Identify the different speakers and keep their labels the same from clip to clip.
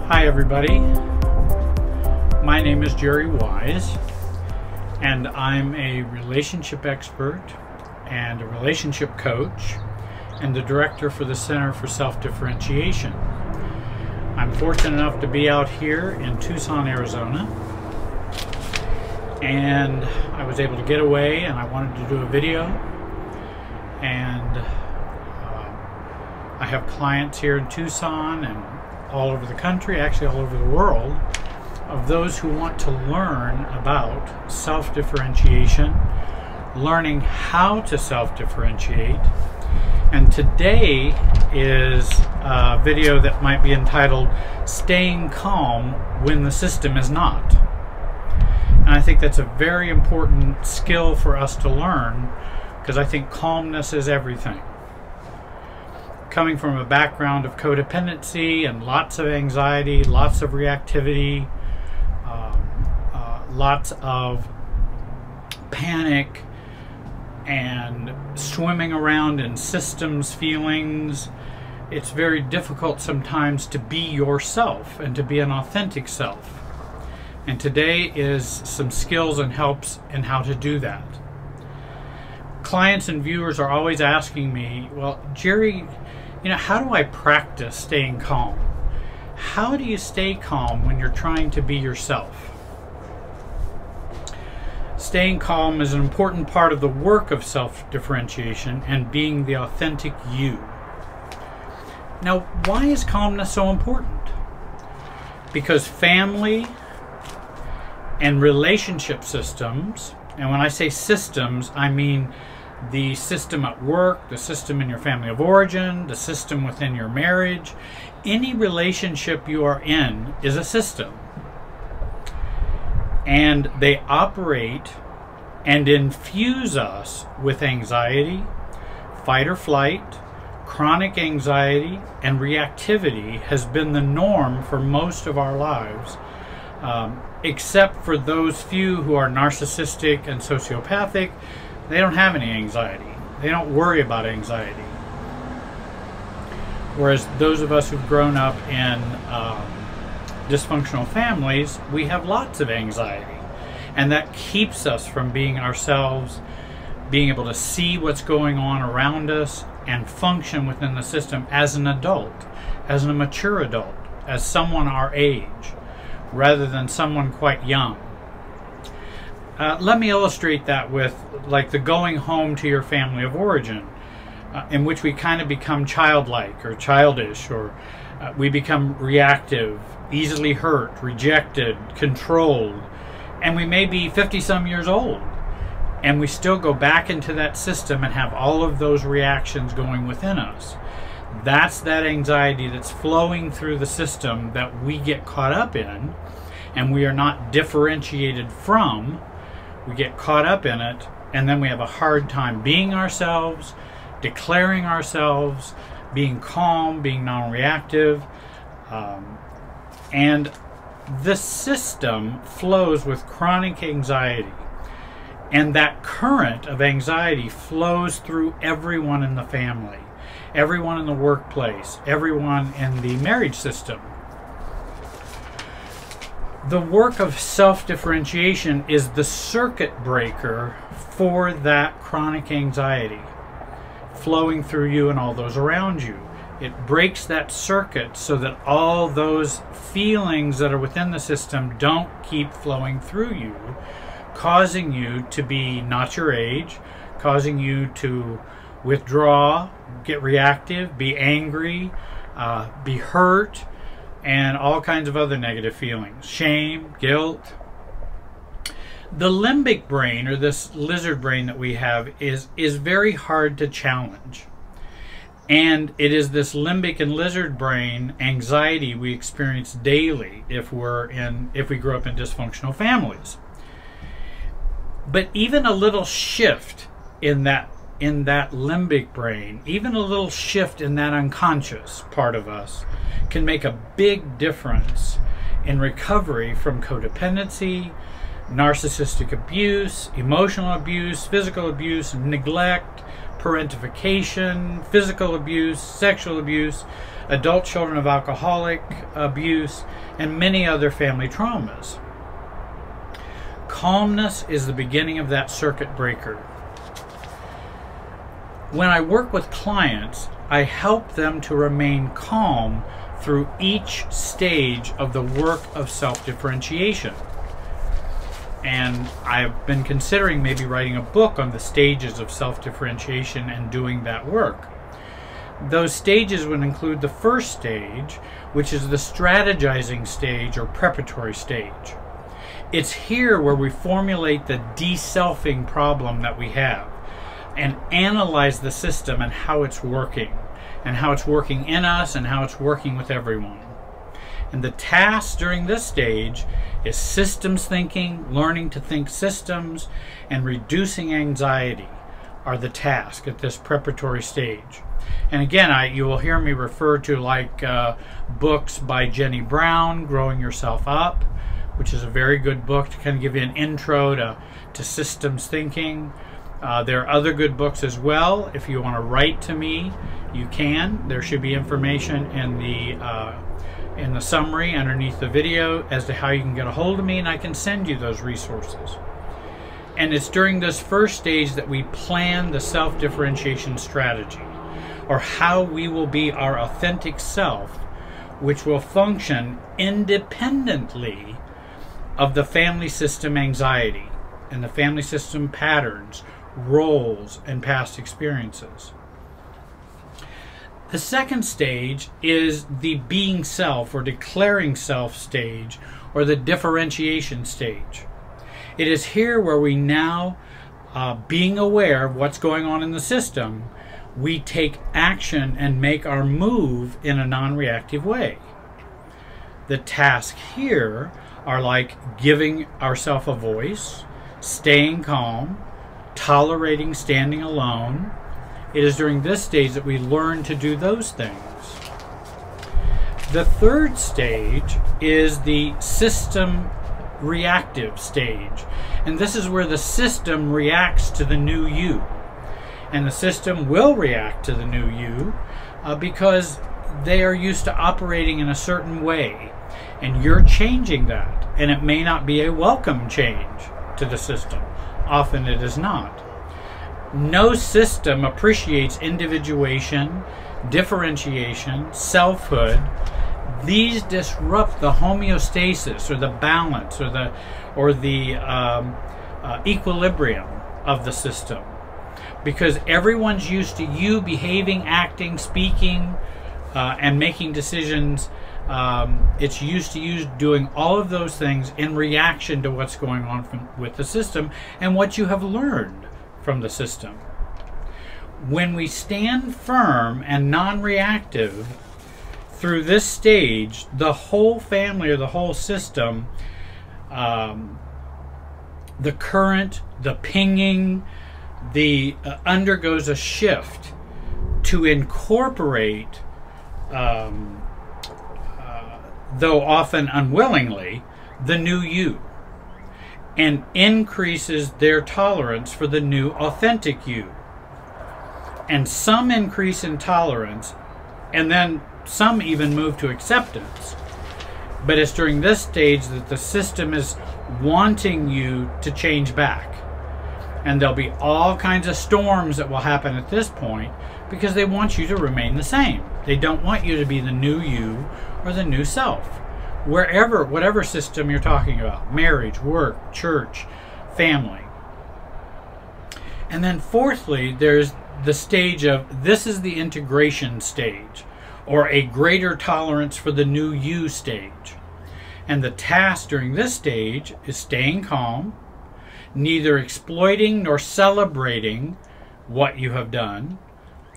Speaker 1: Hi everybody, my name is Jerry Wise and I'm a relationship expert and a relationship coach and the director for the Center for Self-Differentiation. I'm fortunate enough to be out here in Tucson, Arizona, and I was able to get away and I wanted to do a video, and I have clients here in Tucson and all over the country, actually all over the world, of those who want to learn about self-differentiation, learning how to self-differentiate. And today is a video that might be entitled Staying Calm When the System Is Not. And I think that's a very important skill for us to learn, because I think calmness is everything. Coming from a background of codependency and lots of anxiety, lots of reactivity, lots of panic and swimming around in systems feelings, it's very difficult sometimes to be yourself and to be an authentic self. And today is some skills and helps in how to do that. Clients and viewers are always asking me, well, Jerry, how do I practice staying calm? How do you stay calm when you're trying to be yourself? Staying calm is an important part of the work of self-differentiation and being the authentic you. Now, why is calmness so important? Because family and relationship systems, and when I say systems, I mean the system at work, the system in your family of origin, the system within your marriage. Any relationship you are in is a system. And they operate and infuse us with anxiety, fight or flight. Chronic anxiety and reactivity has been the norm for most of our lives, except for those few who are narcissistic and sociopathic. They don't have any anxiety. They don't worry about anxiety. Whereas those of us who've grown up in dysfunctional families, we have lots of anxiety. And that keeps us from being ourselves, being able to see what's going on around us and function within the system as an adult, as a mature adult, as someone our age, rather than someone quite young. Let me illustrate that with like the going home to your family of origin, in which we kind of become childlike or childish, or we become reactive, easily hurt, rejected, controlled, and we may be 50-some years old, and we still go back into that system and have all of those reactions going within us. That's that anxiety that's flowing through the system that we get caught up in, and we are not differentiated from. We get caught up in it, and then we have a hard time being ourselves, declaring ourselves, being calm, being non-reactive. And this system flows with chronic anxiety. And that current of anxiety flows through everyone in the family, everyone in the workplace, everyone in the marriage system. The work of self-differentiation is the circuit breaker for that chronic anxiety flowing through you and all those around you. It breaks that circuit so that all those feelings that are within the system don't keep flowing through you, causing you to be not your age, causing you to withdraw, get reactive, be angry, be hurt, and all kinds of other negative feelings, shame, guilt. The limbic brain, or this lizard brain that we have, is very hard to challenge. And it is this limbic and lizard brain anxiety we experience daily if we grow up in dysfunctional families. But even a little shift in that limbic brain, even a little shift in that unconscious part of us, can make a big difference in recovery from codependency, narcissistic abuse, emotional abuse, physical abuse, neglect, parentification, physical abuse, sexual abuse, adult children of alcoholic abuse, and many other family traumas. Calmness is the beginning of that circuit breaker. When I work with clients, I help them to remain calm through each stage of the work of self-differentiation. And I've been considering maybe writing a book on the stages of self-differentiation and doing that work. Those stages would include the first stage, which is the strategizing stage or preparatory stage. It's here where we formulate the de-selfing problem that we have and analyze the system and how it's working in us and how it's working with everyone. And the task during this stage is systems thinking, learning to think systems, and reducing anxiety are the tasks at this preparatory stage. And again, you will hear me refer to like books by Jenny Brown, Growing Yourself Up, which is a very good book to kind of give you an intro to systems thinking. There are other good books as well. If you want to write to me, you can. There should be information in the summary underneath the video as to how you can get a hold of me, and I can send you those resources. And it's during this first stage that we plan the self-differentiation strategy, or how we will be our authentic self, which will function independently of the family system anxiety and the family system patterns, roles, and past experiences. The second stage is the being self or declaring self stage, or the differentiation stage. It is here where we now, being aware of what's going on in the system, we take action and make our move in a non-reactive way. The tasks here are like giving ourselves a voice, staying calm, tolerating standing alone. It is during this stage that we learn to do those things. The third stage is the system reactive stage. And this is where the system reacts to the new you. And the system will react to the new you because they are used to operating in a certain way. And you're changing that. And it may not be a welcome change to the system. Often it is not. No system appreciates individuation, differentiation, selfhood. These disrupt the homeostasis, or the balance, or the equilibrium of the system, because everyone's used to you behaving, acting, speaking, and making decisions. It's used to you doing all of those things in reaction to what's going on with the system and what you have learned from the system. When we stand firm and non-reactive through this stage, the whole family or the whole system, the current, the pinging, undergoes a shift to incorporate, though often unwillingly, the new you, and increases their tolerance for the new authentic you. And some increase in tolerance, and then some even move to acceptance. But it's during this stage that the system is wanting you to change back. And there'll be all kinds of storms that will happen at this point because they want you to remain the same. They don't want you to be the new you or the new self. Whatever system you're talking about, marriage, work, church, family. And then fourthly, there's the stage of, this is the integration stage, or a greater tolerance for the new you stage. And the task during this stage is staying calm, neither exploiting nor celebrating what you have done,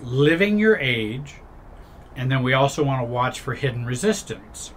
Speaker 1: living your age, and then we also want to watch for hidden resistance.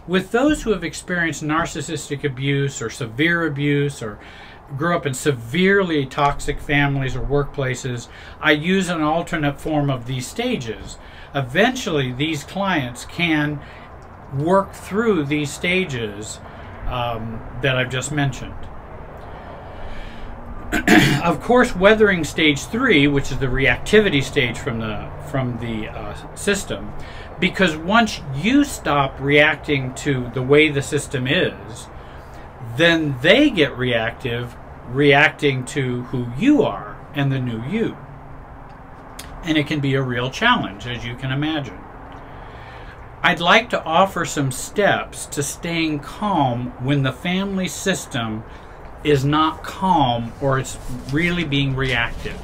Speaker 1: With those who have experienced narcissistic abuse or severe abuse or grew up in severely toxic families or workplaces, I use an alternate form of these stages. Eventually, these clients can work through these stages that I've just mentioned. Of course, weathering stage 3, which is the reactivity stage from the system, because once you stop reacting to the way the system is, then they get reactive, reacting to who you are and the new you. And it can be a real challenge, as you can imagine. I'd like to offer some steps to staying calm when the family system is not calm or it's really being reactive.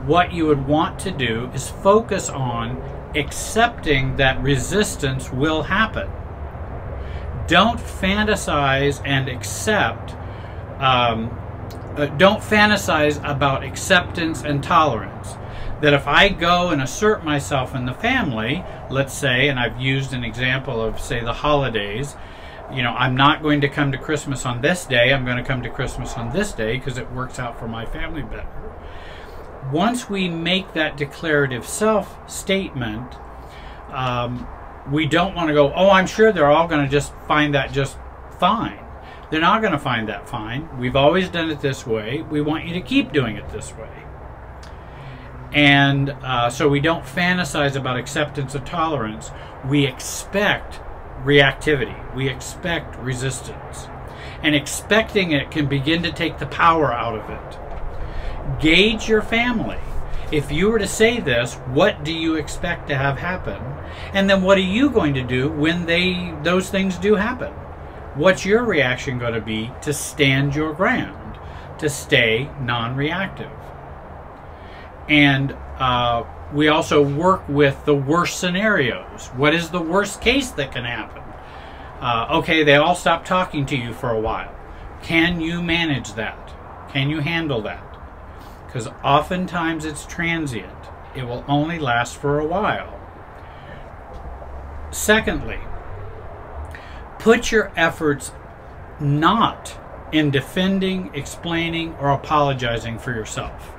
Speaker 1: What you would want to do is focus on accepting that resistance will happen. Don't fantasize and accept, don't fantasize about acceptance and tolerance. That if I go and assert myself in the family, let's say, and I've used an example of, say, the holidays, you know, I'm not going to come to Christmas on this day, I'm going to come to Christmas on this day because it works out for my family better. Once we make that declarative self-statement, we don't want to go, oh, I'm sure they're all going to just find that just fine. They're not going to find that fine. We've always done it this way. We want you to keep doing it this way. And so we don't fantasize about acceptance or tolerance. We expect reactivity. We expect resistance. And expecting it can begin to take the power out of it. Gauge your family. If you were to say this, what do you expect to have happen? And then what are you going to do when those things do happen? What's your reaction going to be to stand your ground, to stay non-reactive? And we also work with the worst scenarios. What is the worst case that can happen? Okay, they all stop talking to you for a while. Can you manage that? Can you handle that? Because oftentimes it's transient. It will only last for a while. Secondly, put your efforts not in defending, explaining, or apologizing for yourself.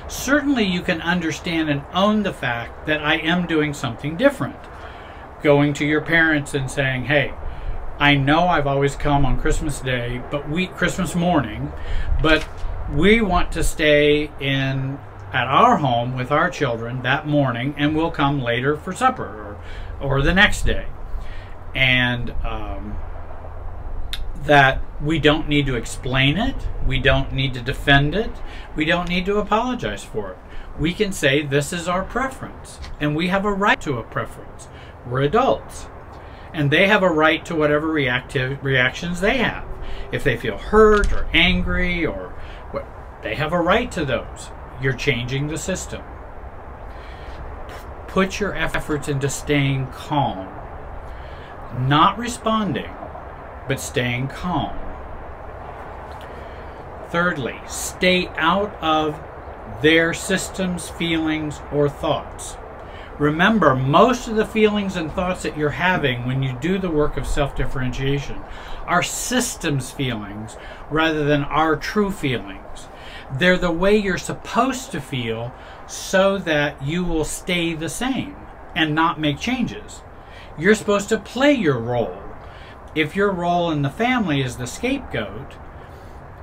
Speaker 1: Certainly you can understand and own the fact that I am doing something different. Going to your parents and saying, hey, I know I've always come on Christmas Day, Christmas morning, but we want to stay at our home with our children that morning, and we'll come later for supper or the next day. And that we don't need to explain it, we don't need to defend it, we don't need to apologize for it. We can say this is our preference, and we have a right to a preference. We're adults, and they have a right to whatever reactions they have. If they feel hurt or angry or what, they have a right to those. You're changing the system. Put your efforts into staying calm, not responding, but staying calm. Thirdly, stay out of their systems, feelings, or thoughts. Remember, most of the feelings and thoughts that you're having when you do the work of self-differentiation are systems feelings rather than our true feelings. They're the way you're supposed to feel so that you will stay the same and not make changes. You're supposed to play your role. If your role in the family is the scapegoat,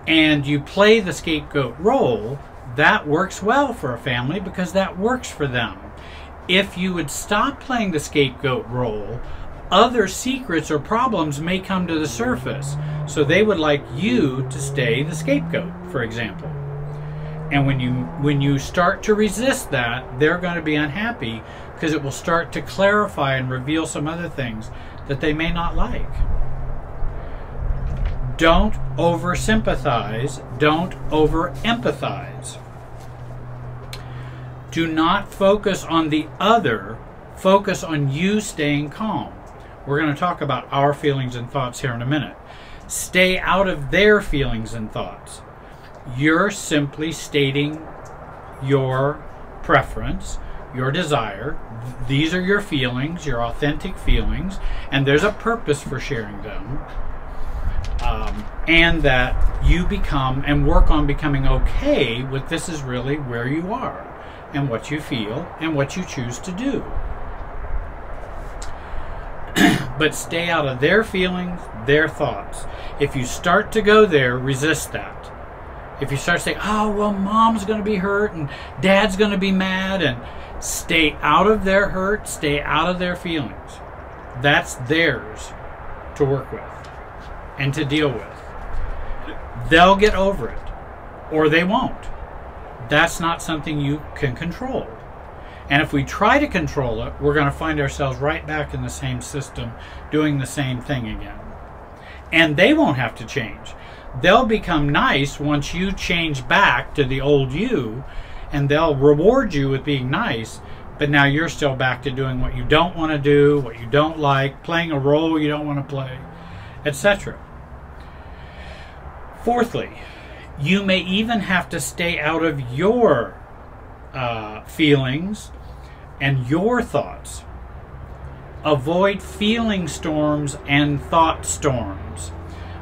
Speaker 1: and you play the scapegoat role, that works well for a family because that works for them. If you would stop playing the scapegoat role, other secrets or problems may come to the surface. So they would like you to stay the scapegoat, for example. And when you start to resist that, they're going to be unhappy because it will start to clarify and reveal some other things that they may not like. Don't over-sympathize. Don't over-empathize. Do not focus on the other. Focus on you staying calm. We're going to talk about our feelings and thoughts here in a minute. Stay out of their feelings and thoughts. You're simply stating your preference, your desire. These are your feelings, your authentic feelings, and there's a purpose for sharing them. And that you become and work on becoming okay with this is really where you are and what you feel and what you choose to do. but stay out of their feelings, their thoughts. If you start to go there, resist that. If you start saying, oh, well, mom's going to be hurt and dad's going to be mad, and stay out of their hurt, stay out of their feelings. That's theirs to work with and to deal with. They'll get over it, or they won't. That's not something you can control. And if we try to control it, we're going to find ourselves right back in the same system, doing the same thing again. And they won't have to change. They'll become nice once you change back to the old you, and they'll reward you with being nice, but now you're still back to doing what you don't want to do, what you don't like, playing a role you don't want to play, etc. Fourthly, you may even have to stay out of your feelings and your thoughts. Avoid feeling storms and thought storms.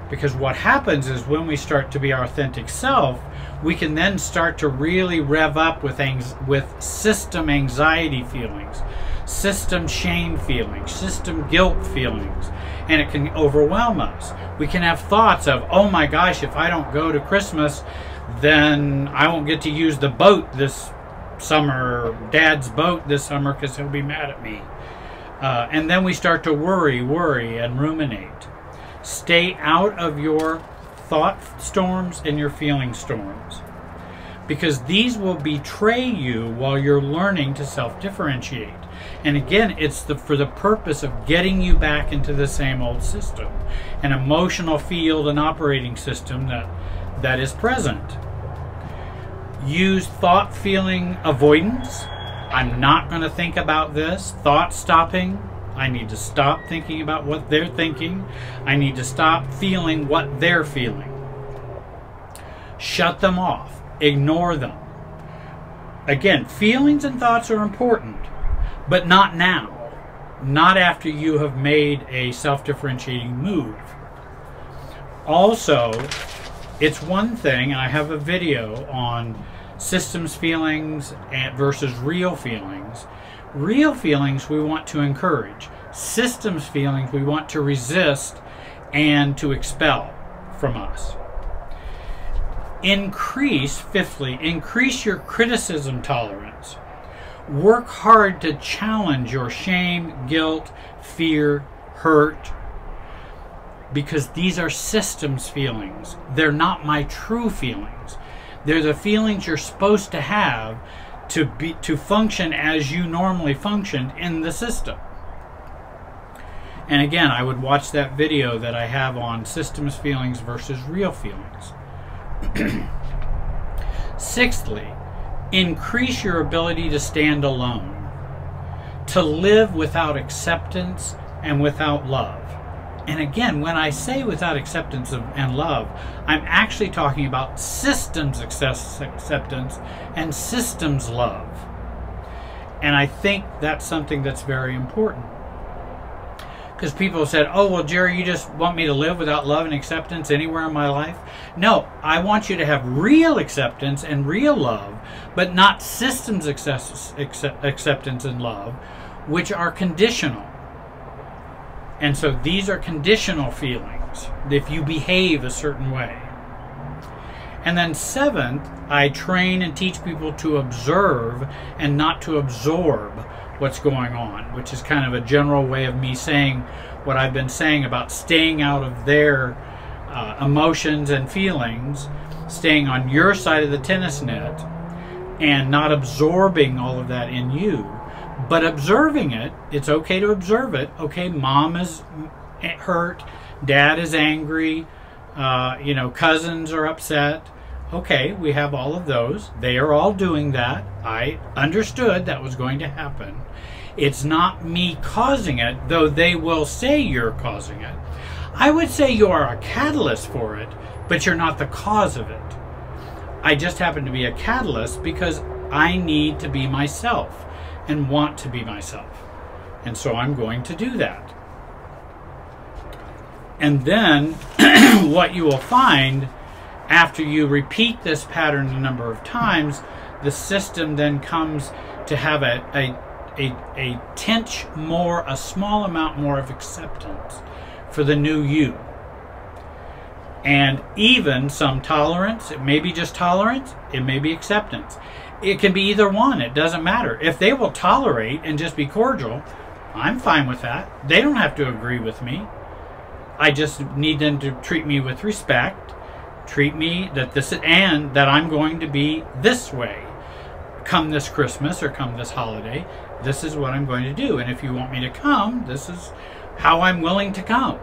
Speaker 1: Because what happens is when we start to be our authentic self, we can then start to really rev up with system anxiety feelings, system shame feelings, system guilt feelings, and it can overwhelm us. We can have thoughts of, oh my gosh, if I don't go to Christmas, then I won't get to use the boat this summer, Dad's boat this summer, because he'll be mad at me. And then we start to worry, and ruminate. Stay out of your thought storms and your feeling storms, because these will betray you while you're learning to self-differentiate. And again, it's for the purpose of getting you back into the same old system, an emotional field and operating system that is present. Use thought feeling avoidance. I'm not going to think about this. Thought stopping. I need to stop thinking about what they're thinking. I need to stop feeling what they're feeling. Shut them off. Ignore them. Again, feelings and thoughts are important, but not now. Not after you have made a self-differentiating move. Also, it's one thing, and I have a video on systems feelings versus real feelings. Real feelings we want to encourage. Systems feelings we want to resist and to expel from us. Fifthly, increase your criticism tolerance. Work hard to challenge your shame, guilt, fear, hurt, because these are systems feelings. They're not my true feelings. They're the feelings you're supposed to have to function as you normally functioned in the system. And again, I would watch that video that I have on systems feelings versus real feelings. Sixthly, increase your ability to stand alone, to live without acceptance and without love. And again, when I say without acceptance and love, I'm actually talking about systems acceptance and systems love. And I think that's something that's very important. Because people have said, oh, well, Jerry, you just want me to live without love and acceptance anywhere in my life? No, I want you to have real acceptance and real love, but not systems acceptance and love, which are conditional. And so these are conditional feelings if you behave a certain way. And then seventh, I train and teach people to observe and not to absorb what's going on, which is kind of a general way of me saying what I've been saying about staying out of their emotions and feelings, staying on your side of the tennis net, and not absorbing all of that in you. But observing it, it's okay to observe it. Okay, mom is hurt, dad is angry, cousins are upset. Okay, we have all of those. They are all doing that. I understood that was going to happen. It's not me causing it, though they will say you're causing it. I would say you are a catalyst for it, but you're not the cause of it. I just happen to be a catalyst because I need to be myself and want to be myself. And so I'm going to do that. And then what you will find after you repeat this pattern a number of times, the system then comes to have a tinge more, a small amount more of acceptance for the new you. And even some tolerance. It may be just tolerance, it may be acceptance. It can be either one, it doesn't matter. If they will tolerate and just be cordial, I'm fine with that. They don't have to agree with me. I just need them to treat me with respect, treat me that this is, and that I'm going to be this way. Come this Christmas or come this holiday, this is what I'm going to do. And if you want me to come, this is how I'm willing to come.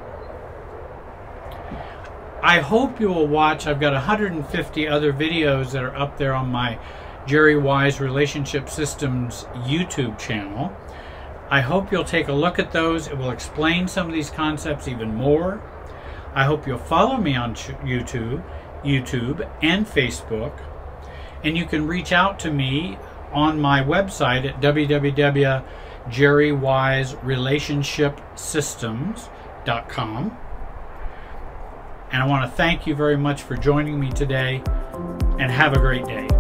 Speaker 1: I hope you will watch. I've got 150 other videos that are up there on my Jerry Wise Relationship Systems YouTube channel. I hope you'll take a look at those. It will explain some of these concepts even more. I hope you'll follow me on YouTube and Facebook. And you can reach out to me on my website at www.jerrywiserelationshipsystems.com. And I want to thank you very much for joining me today, and have a great day.